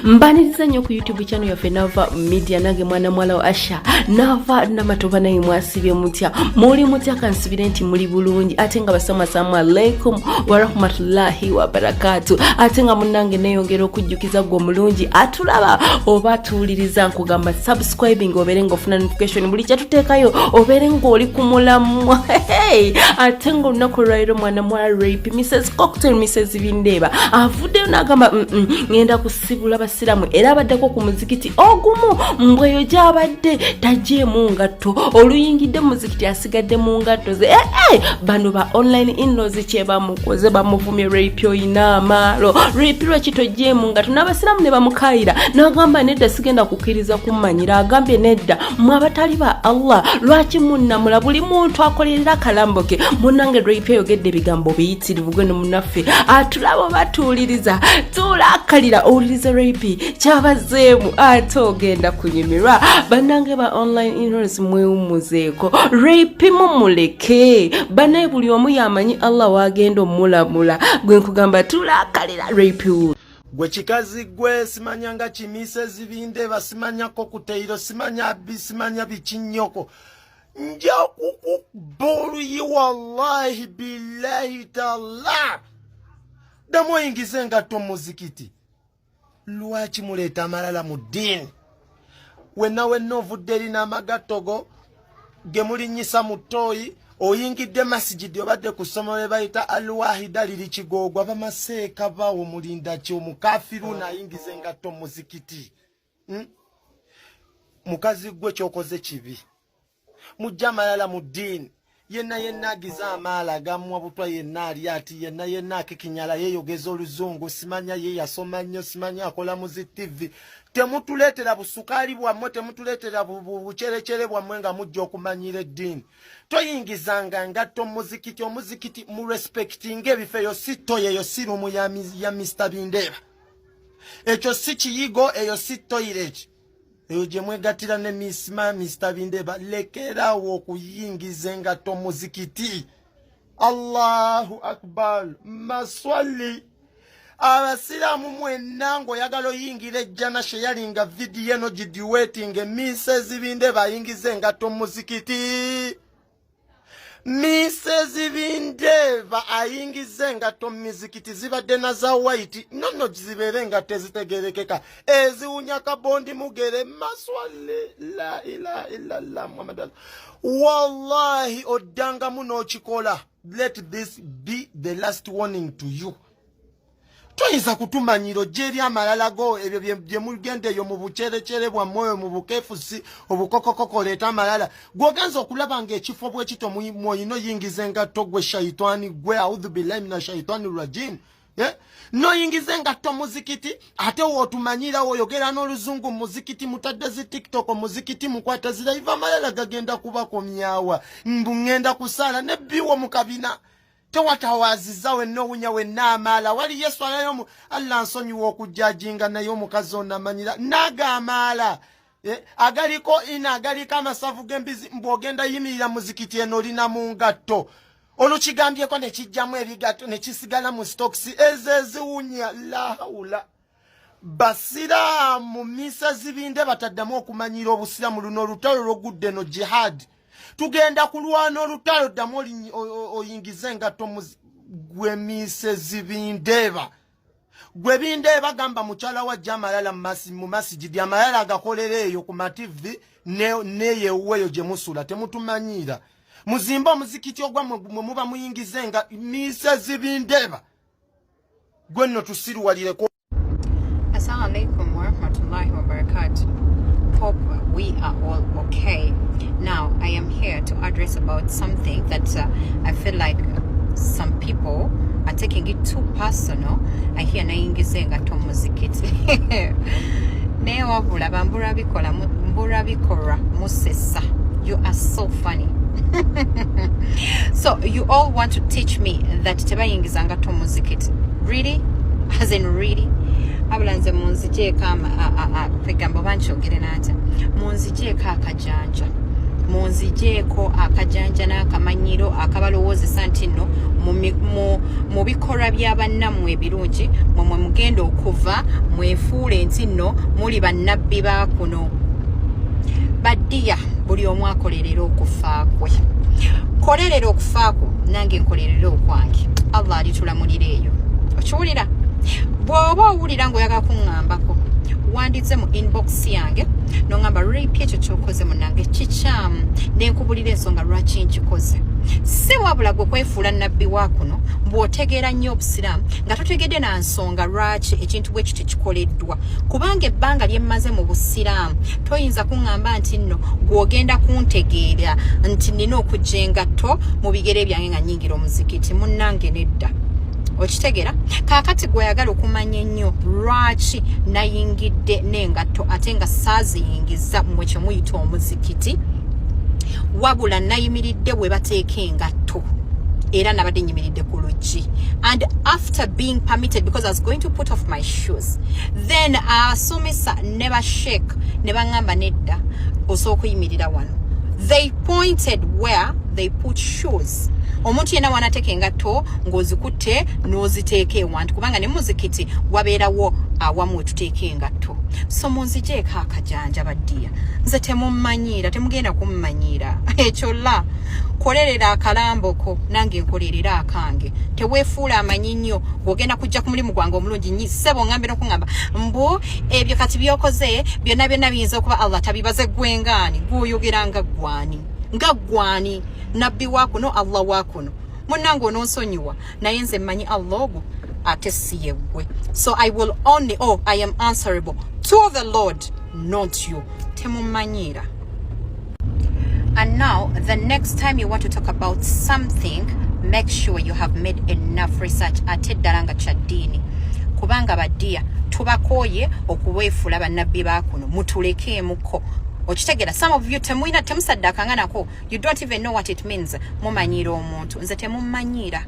Mbaniriza nnyo ku YouTube channel yaffe Nava Media nange mwana mwala wa Asha Nava namatoba naye mwasibye mutya muli mutya kansibire nti muli bulungi ate nga basalamu alaikum wa rahmatullahi wa barakatuh ate nga munange neyongera okujjukiza gwo mulungi atulaba oba tuuliriza nkugamba subscribing obere ngofuna notification buli kyatuteekayo obere ng'oli ku mulamu ate nga olunaku lwaliro mwana mwala rape Mrs. Cocktail Mrs. Bindeba avuddeyo n'agamba ngenda kusibula Abasilamu era abaddeko ku muzikiti ogumu mbweyo gy'abadde tajeemu ngatto oluyingidde muzikiti asigadde mu ngatto ze bano ba online in-laws Kyebamukoze bamuvumye rape oyina amaalo rape lwaki tojeemu ngatto n'Abasilamu ne bamukayira n'agamba nedda sigenda kukkiriza kummanyira agambye nedda mwe abatali ba Allah lwaki munnamula buli muntu akolerera kalambo ke munnange rape eyogedde ebigambo biyitirivu gwe nomunaffe atulabo batuuliriza tulakalira owuliriza rape kyabazeemu ate ogenda kunyumirwa bannange ba online in-laws mwewumuzeeko rape mumuleke banaye buli omu yamanyi Allah wagenda omulamula gwe nkugamba tulakalira rape gwe kikazi gwe simanya nga kimise zibinde basimanya kokuteiro simanya bisimanya bichinyoko nja kukubolu yi wallahi billahi ta'ala damo ingize ngato muzikiti lwaki muleta amalala mu dini wenawe novudde na magatogo gemuli nyisa mutoyi oyingidde masjidi obadde kusoma we bayita alwahida liri kigogwa bamaseeka bawo mulinda kyo mukafiru na ingize ngato muzikiti mukazi gwe kyokoze kibi mujamalala mu dini yenna agiza amala gamwa butwa yenna ali ati yenna akikinyala yeyogeza oluzungu simanya ye yasoma nnyo simanya akola mu TV temutuletera busukali bwammwe temutuletera bucerecere bwammwe nga mujja okumanyira eddini toyingizanga ngatto muzikiti omuzikiti mu respecting ebifeyo sito yeyo sirumu ya Mr. Bindeba ekyo si kiyigo eyo si toilet eyo gye mwegatira ne Mr. Bindeba lekerawo okuyingiza ngatto muzikiti Allahu akbar maswali Abasilamu mwenna ng'oyagala oyingira ejjana sheyalinga video eno gidiwetinge Mrs. Bindeba yingize ngatto muzikiti Mrs. Bindeba ayingize ngatto muzikiti zibadde na za white nono zibere nga tezitegerekeka eziwunya kabondi mugere maswali la ilaha illa Allah Muhammad wallahi odanga muno chikola let this be the last warning to you toyinza kutumanyiro jeri amalala go ebyo bye mugende yo mu bucerecere bwa moyo mu bukefusi obukokokoko leta amalala gwoganza okulaba ng'ekifo bwe kito moyino yingize ngatto gwe shaitani gwe audhu billahi minash shaitani rajim no yingize ngatto muzikiti ate wotumanyira woyogera n'oluzungu muzikiti mutadde zi TikTok muzikiti mukwata ziraiva amalala gagenda kubako myawa ngenda kusala ne biwo mukabina tewatawaziza wenowunya wenamala wali Yesu alayo Allah nsonyiwa okujjajinga nayo mukazi onamanyira naga amala agaliko ina agalika amasavu gembizi mbogenda yimirira muzikiti eno lina mu ngatto olukigambyeko ne kijjamu ebigatto ne kisigala mu stocks ezeziwunya la haula Abasilamu Mrs. Bindeba bataddamu okumanyira Obusilamu luno olutalo lwogudde no jihad tugenda kulwana olutalo ddamu oyingize ngatto gwe Mrs. Bindeba gwe Bindeba gamba mukyala wa jamalala mu masjidi amalala agakolera eyo ku TV neyeweyo gye musula temutumanyira muzimba omuzikiti ogwa mwe muba muyingize nga Mrs. Bindeba gwe nno tusiruwalireko. Assalamu alaikum wa rahmatullahi wa barakatuh. Hope we are all okay. Now I am here to address about something that I feel like some people are taking it too personal. I hear naingize ngatto muzikiti ne wabula bambura bikora musesa. You are so funny. So you all want to teach me that tebayingiza ngatto muzikiti. Really? As in really? Abulanze munzijeka pegambo banchogere nate. Munzijeka akajanja. Munzijeko akajanja n'akamanyiro akabalowooza santino mu bikolwa by'abannammwe ebirungi mwe mugenda okuva mwefuule nti nno muli bannabbi ba kuno. Baddiya buli omu akolerera okufa kwe. Kolerera okufa kwo nange nkolerera okwange. Allah alitulamulira eyo. Okiwulira? Bw'oba owulira ng'oyagala kuŋŋambako wandize mu inbox yange n'oŋŋamba rape ekyo ky'okoze munnange kikyamu nenkubulira ensonga lwaki nkikoze. Si wabula gwe kwefuula nnabbi wa kuno bw'otegeera nnyo obusiraamu nga totegedde na nsonga lwaki ekintu bwe kityo kikoleddwa. Kubanga ebbanga lye mmaze mu busiraamu toyinza kuŋŋamba nti nno gw'ogenda kuntegeera nti nina okujja engatto mu bigere byange nga nnyingira omuzikiti. Munnange nedda. Okitegera? Kaakati gw'oyagala okumanya ennyo lwaki nayingidde n'engatto ate nga saaziyingiza mmwe kye muyita omuzikiti, wabula nayimiridde bwe bateeka engatto era nabadde nyimiridde ku luggi. And after being permitted, because I was going to put off my shoes, then asomesa ne bashek ne baŋŋamba nedda osooka okuyimirira wano. They pointed where they put shoes. Omuntu yena wanateeka engatto ng'ozikutte n'oziteeka ewantu kubanga ne muzikiti wabeerawo awamu wetuteeka engatto. So munzigyeko akajanja baddiya. Nze temummanyiira, temugenda kummanyiira. Ekyo la kolerera akalamboko nange nkolerera akange. Teweefuula amanyi nnyo ng'ogenda kujja ku mulimu gwange omulungi nnyo ssebo ŋŋambe n'okuŋŋamba mbu ebyo kati by'okoze byonna biyinza okuba Allah tabibaze gwengaani. Gw'oyogera nga gwani. Nga gwani. Nabbi wa kuno Allah wa kuno. Munnange ononsonyiwa naye nze mmanyi Allah ogwo ate si ye ggwe. So I will only, I am answerable to the Lord, not you. Temummanyiira. And now, the next time you want to talk about something, make sure you have made enough research ate ddala nga kya ddiini. Kubanga baddiya tubakooye okuweefula bannabbi ba kuno mutulekeemuko. Okitegera, some of you temusaddaakanga nako. You don't even know what it means. Mumanyiira omuntu. Nze temummanyiira.